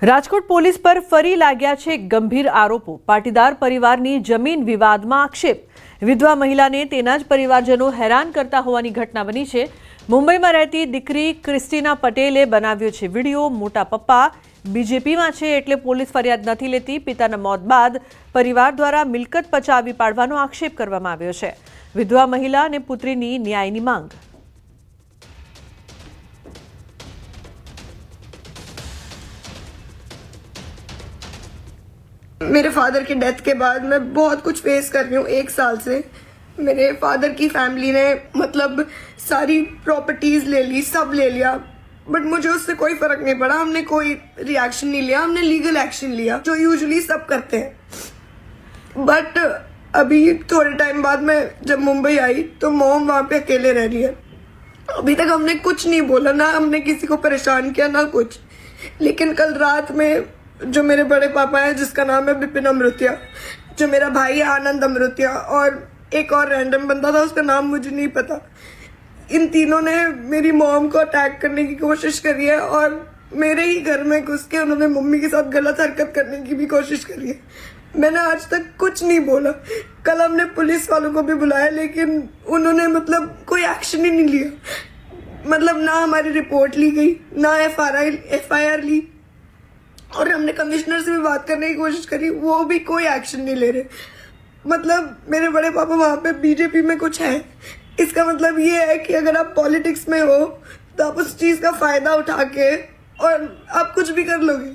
Rajkot police પર ફરી લાગ્યા છે ગંભીર આરોપો। પાટીદાર પરિવારની જમીન વિવાદમાં આક્ષેપ। વિધવા મહિલાને તેના જ પરિવારજનો હેરાન કરતા હોવાની ઘટના બની છે। મુંબઈમાં રહેતી દીકરી ક્રિસ્ટીના પટેલે બનાવ્યો છે વિડીયો। મોટા પપ્પા બીજેપીમાં છે એટલે પોલીસ ફરિયાદ નથી લેતી। પિતાના મોત બાદ પરિવાર દ્વારા મિલકત પચાવી પાડવાનો આક્ષેપ કરવામાં આવ્યો છે। વિધવા મહિલા અને પુત્રીની ન્યાયની માંગ। मेरे फादर की डेथ के बाद मैं बहुत कुछ फेस कर रही हूँ। 1 साल से मेरे फादर की फैमिली ने मतलब सारी प्रॉपर्टीज ले ली, सब ले लिया, बट मुझे उससे कोई फर्क नहीं पड़ा। हमने कोई रिएक्शन नहीं लिया, हमने लीगल एक्शन लिया जो यूजुअली सब करते हैं। बट अभी थोड़े टाइम बाद मैं जब मुंबई आई तो मॉम वहाँ पे अकेले रह रही है। अभी तक हमने कुछ नहीं बोला, ना हमने किसी को परेशान किया ना कुछ। लेकिन कल रात में जो मेरे बड़े पापा हैं जिसका नाम है विपिन अमृतिया, जो मेरा भाई है आनंद अमृतिया, और एक और रैंडम बंदा था उसका नाम मुझे नहीं पता, इन तीनों ने मेरी मॉम को अटैक करने की कोशिश करी है और मेरे ही घर में घुस के उन्होंने मम्मी के साथ गलत हरकत करने की भी कोशिश करी है। मैंने आज तक कुछ नहीं बोला। कल हमने पुलिस वालों को भी बुलाया लेकिन उन्होंने मतलब कोई एक्शन ही नहीं लिया। मतलब ना हमारी रिपोर्ट ली गई, ना FIR ली, और हमने कमिश्नर से भी बात करने की कोशिश करी, वो भी कोई एक्शन नहीं ले रहे। मतलब मेरे बड़े पापा वहाँ पे बीजेपी में कुछ है। इसका मतलब ये है कि अगर आप पॉलिटिक्स में हो तो आप उस चीज़ का फायदा उठा के और आप कुछ भी कर लोगे।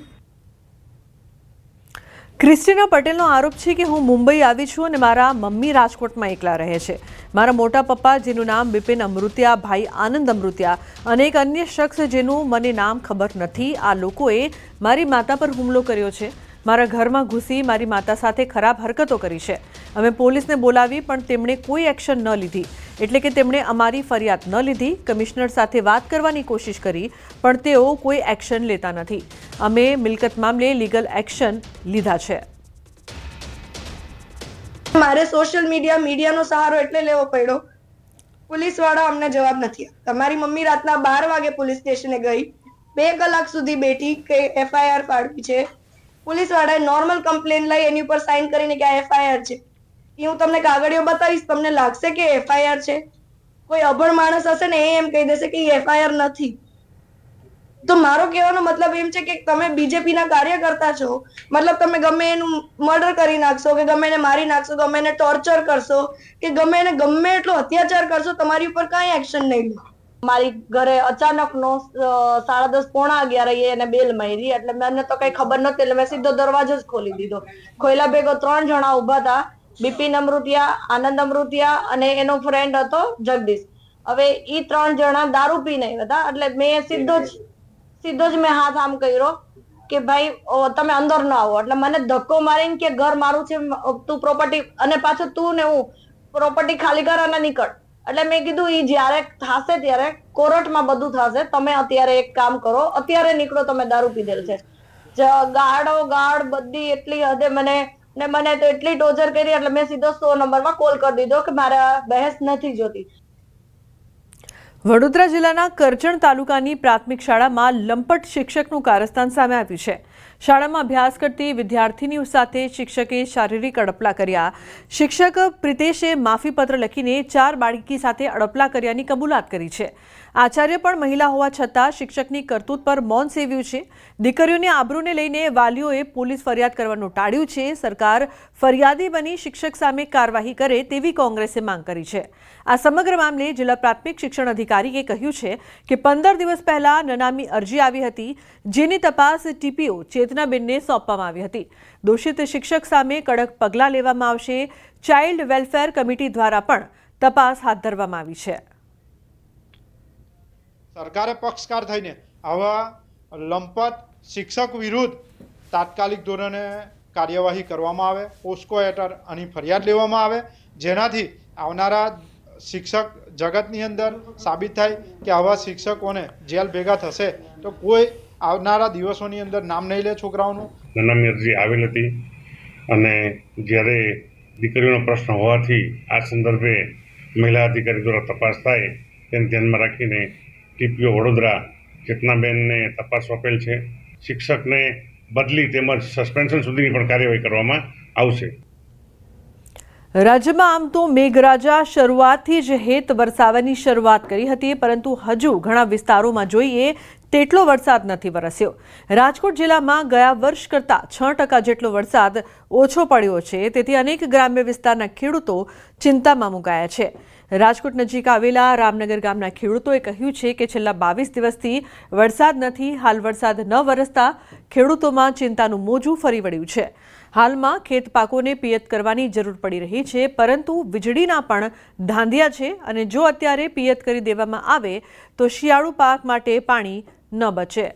ક્રિસ્ટીના પટેલનો આરોપ છે કે હું મુંબઈ આવી છું અને મારા મમ્મી રાજકોટમાં એકલા રહે છે। મારા મોટા પપ્પા જેનું નામ બિપિન અમૃતિયા, ભાઈ આનંદ અમૃતિયા અને એક અન્ય શખ્સ જેનું મને નામ ખબર નથી, આ લોકોએ મારી માતા પર હુમલો કર્યો છે। મારા ઘરમાં ઘૂસી મારી માતા સાથે ખરાબ હરકતો કરી છે। અમે પોલીસને બોલાવી પણ તેમણે કોઈ એક્શન ન લીધી, એટલે કે તેમણે અમારી ફરિયાદ ન લીધી। કમિશનર સાથે વાત કરવાની કોશિશ કરી પણ તેઓ કોઈ એક્શન લેતા નથી। અમે મિલકત મામલે લીગલ એક્શન લીધા છે। મારે સોશિયલ મીડિયાનો સહારો એટલે લેવો પડ્યો। પોલીસ વાળા અમને જવાબ નથી આપતા। તમારી મમ્મી રાતના 12 વાગે પોલીસ સ્ટેશને ગઈ, 2 કલાક સુધી બેઠી કે FIR પાડવી છે। પોલીસ વાળાએ નોર્મલ કમ્પ્લેન લઈ એની ઉપર સાઇન કરીને કે આ FIR છે। એ હું તમને કાગળિયો બતાવીશ, તમને લાગશે કે FIR છે? કોઈ અભણ માણસ હશે ને એમ કહી દેશે કે એ FIR નથી। તો મારો કહેવાનો મતલબ એમ છે કે તમે બીજેપીના કાર્યકર્તા છો, મતલબ તમે ગમે એનું મર્ડર કરી નાખશો કે ગમે એને મારી નાખશો, ગમે એને ટોર્ચર કરશો કે ગમે એને ગમે એટલો અત્યાચાર કરશો, તમારી ઉપર કાંઈ એક્શન નહીં લો। મારી ઘરે અચાનકનો 10:30 પોણા 11 એને બેલ મારી, એટલે મને તો કઈ ખબર નહોતી, એટલે મેં સીધો દરવાજો જ ખોલી દીધો। ખોયલા ભેગો 3 જણા ઊભા હતા, બિપિન અમૃતિયા, આનંદ અમૃતિયા અને એનો ફ્રેન્ડ હતો જગદીશ। હવે ઈ 3 જણા દારૂ પીને આવ્યા હતા, એટલે મેં સીધો જ મેં હાથ આમ કર્યો કે ભાઈ તમે અંદર ન આવો। એટલે મને ધક્કો મારીને કે ઘર મારું છે, તું પ્રોપર્ટી, અને પાછું તું ને હું પ્રોપર્ટી ખાલી કર અને નીકળ। એટલે મેં કીધું ઈ જ્યારે થશે ત્યારે કોર્ટમાં બધું થશે, તમે અત્યારે એક કામ કરો, અત્યારે નીકળો, તમે દારૂ પીધેલ છે। ગાળ બધી એટલી હદે મને તો એટલી ટોર્ચર કરી, એટલે મેં સીધો 100 નંબરમાં કોલ કરી દીધો કે મારે બહેસ નથી જોતી। વડોદરા જિલ્લાના કરજણ તાલુકાની પ્રાથમિક શાળામાં લંપટ શિક્ષકનું કારસ્તાન સામે આવ્યું છે। શાળામાં અભ્યાસ કરતી વિદ્યાર્થીનીઓ સાથે શિક્ષકે શારીરિક અડપલા કર્યા। શિક્ષક પ્રિતેશે માફીપત્ર લખીને 4 બાળકી સાથે અડપલા કર્યાની કબૂલાત કરી છે। આચાર્ય પણ મહિલા હોવા છતાં શિક્ષકની કરતૂત પર મૌન સેવ્યું છે। દીકરીઓની આબરૂને લઈને વાલીઓએ પોલીસ ફરિયાદ કરવાનું ટાળ્યું છે। સરકાર ફરિયાદી બની શિક્ષક સામે કાર્યવાહી કરે તેવી કોંગ્રેસે માંગ કરી છે। આ સમગ્ર મામલે જિલ્લા પ્રાથમિક શિક્ષણ અધિકારીએ કહ્યું છે કે 15 દિવસ પહેલા નનામી અરજી આવી હતી, જેની તપાસ TPO ચેતનાબેનને સોંપવામાં આવી હતી। દોષિત શિક્ષક સામે કડક પગલાં લેવામાં આવશે। ચાઇલ્ડ વેલફેર કમિટી દ્વારા પણ તપાસ હાથ ધરવામાં આવી છે। સરકારે પક્ષકાર થઈને આવા લંપટ શિક્ષક વિરુદ્ધ તાત્કાલિક ધોરણે કાર્યવાહી કરવામાં આવે, પોસ્કો હેઠળ આની ફરિયાદ લેવામાં આવે, જેનાથી આવનારા શિક્ષક જગતની અંદર સાબિત થાય કે આવા શિક્ષકોને જેલ ભેગા થશે તો કોઈ આવનારા દિવસોની અંદર નામ નહીં લે છોકરાઓનું। નનામી અરજી આવેલ હતી અને જ્યારે દીકરીઓનો પ્રશ્ન હોવાથી આ સંદર્ભે મહિલા અધિકારી દ્વારા તપાસ થાય તેને ધ્યાનમાં રાખીને TPO વડોદરા ચેતનાબેનને તપાસ સોંપેલ છે। શિક્ષકને બદલી તેમજ સસ્પેન્શન સુધીની પણ કાર્યવાહી કરવામાં આવશે. રાજ્યમાં આમ તો મેઘરાજા શરૂઆતથી જ હેત વરસાવવાની શરૂઆત કરી હતી, પરંતુ હજુ ઘણા વિસ્તારોમાં જોઈએ તેટલો વરસાદ નથી વરસ્યો. રાજકોટ જિલ્લામાં ગયા વર્ષ કરતાં 6% જેટલો વરસાદ ઓછો પડ્યો છે, તેથી અનેક ગ્રામ્ય વિસ્તારના ખેડૂતો ચિંતામાં મુકાયા છે. રાજકોટ નજીક આવેલા રામનગર ગામના ખેડૂતોએ કહ્યું છે કે છેલ્લા 22 દિવસથી વરસાદ નથી. હાલ વરસાદ ન વરસતા ખેડૂતોમાં ચિંતાનું મોજું ફરી વળ્યું છે. હાલમાં ખેત પાકોને પિયત કરવાની જરૂર પડી રહી છે, પરંતુ વીજળીના પણ ધાંધિયા છે અને જો અત્યારે પિયત કરી દેવામાં આવે તો શિયાળુ પાક માટે પાણી ન બચે.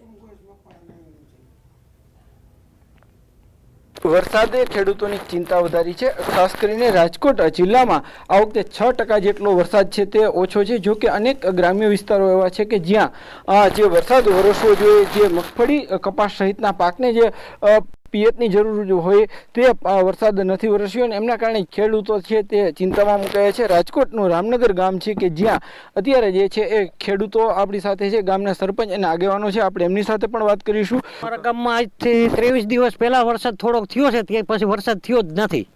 વરસાદે ખેડૂતોની ચિંતા વધારી છે. ખાસ કરીને રાજકોટ જિલ્લામાં આ વખતે 6% જેટલો વરસાદ છે તે ઓછો છે. જો કે અનેક ગ્રામ્ય વિસ્તારો એવા છે કે જ્યાં જે વરસાદ વરસવો જોઈએ, જે મગફળી કપાસ સહિતના પાકને જે પિયતની જરૂર હોય તે વરસાદ નથી વરસ્યો અને એમના કારણે ખેડૂતો છે તે ચિંતામાં મુકાયા છે. રાજકોટનું રામનગર ગામ છે કે જ્યાં અત્યારે જે છે એ ખેડૂતો આપણી સાથે છે, ગામના સરપંચ અને આગેવાનો છે, આપણે એમની સાથે પણ વાત કરીશું. અમારા ગામમાં આજથી 23 દિવસ પહેલા વરસાદ થોડોક થયો છે, તે પછી વરસાદ થયો જ નથી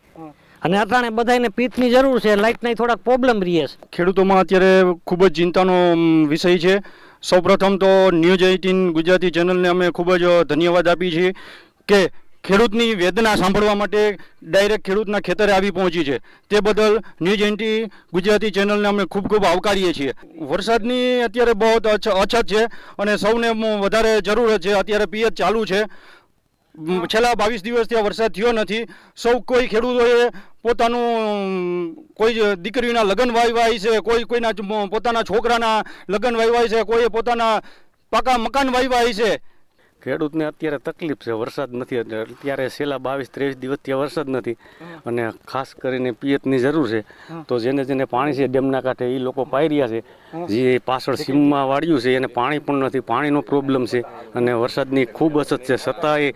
અને અટાણે બધાને પિત્તની જરૂર છે, લાઇટના થોડાક પ્રોબ્લેમ રહે છે. ખેડૂતોમાં અત્યારે ખૂબ જ ચિંતાનો વિષય છે. સૌપ્રથમ તો ન્યૂઝ 18 ગુજરાતી ચેનલને અમે ખૂબ જ ધન્યવાદ આપીએ છીએ કે ખેડૂતની વેદના સાંભળવા માટે ડાયરેક્ટ ખેડૂતના ખેતરે આવી પહોંચી છે. તે બદલ ન્યૂઝ 18 ગુજરાતી ચેનલને અમે ખૂબ ખૂબ આવકારીએ છીએ. વરસાદની અત્યારે બહુ અછત છે અને સૌને વધારે જરૂર છે. અત્યારે પિયત ચાલુ છે. છેલ્લા 22 દિવસથી વરસાદ થયો નથી. સૌ કોઈ ખેડૂતોએ પોતાનું કોઈ દીકરીના લગ્ન વાવ્યા છે, કોઈના પોતાના છોકરાના લગ્ન વાવ્યા છે, કોઈએ પોતાના પાકા મકાન વાવ્યા છે. ખેડૂતને અત્યારે તકલીફ છે, વરસાદ નથી. અત્યારે છેલ્લા 22-23 દિવસથી વરસાદ નથી અને ખાસ કરીને પિયતની જરૂર છે. તો જેને પાણી છે ડેમના કાંઠે એ લોકો પાઈ રહ્યા છે. જે પાછળ સીમમાં વાળ્યું છે એને પાણી પણ નથી, પાણીનો પ્રોબ્લેમ છે અને વરસાદની ખૂબ અછત છે. છતાંય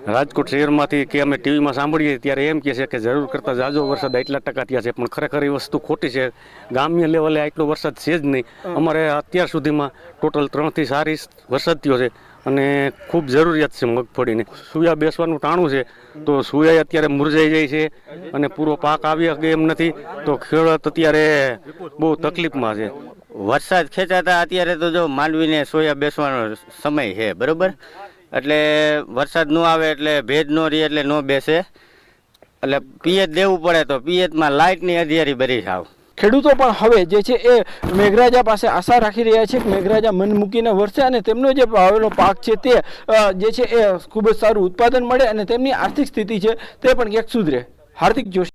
રાજકોટ શહેરમાંથી કે અમે ટીવીમાં સાંભળીએ ત્યારે એમ કહે છે કે જરૂર કરતાં ઝાઝો વરસાદ આટલા ટકા થયા છે, પણ ખરેખર એ વસ્તુ ખોટી છે. ગ્રામ્ય લેવલે આટલો વરસાદ છે જ નહીં. અમારે અત્યાર સુધીમાં ટોટલ 3 થી 4 ઇંચ વરસાદ થયો છે અને ખૂબ જરૂરિયાત છે મગફળીને. સુયા બેસવાનું ટાણું છે તો સુયા અત્યારે મુરઝાઈ જાય છે અને પૂરો પાક આવી શકે એમ નથી. તો ખેડૂત અત્યારે બહુ તકલીફમાં છે. વરસાદ ખેંચાતા અત્યારે તો જો માંડવીને સોયા બેસવાનો સમય છે, બરોબર? એટલે વરસાદ ન આવે એટલે ભેજ ન રહે એટલે ન બેસે, એટલે પિયત દેવું પડે. તો પિયતમાં લાઇટની અધિયારી ભરી થાવ. ખેડૂતો પણ હવે જે છે એ મેઘરાજા પાસે આશા રાખી રહ્યા છે કે મેઘરાજા મન મૂકીને વરસે અને તેમનો જે વાવેલો પાક છે તે જે છે એ ખૂબ જ સારું ઉત્પાદન મળે અને તેમની આર્થિક સ્થિતિ છે તે પણ ક્યાંક સુધરે. હાર્દિક જોશી.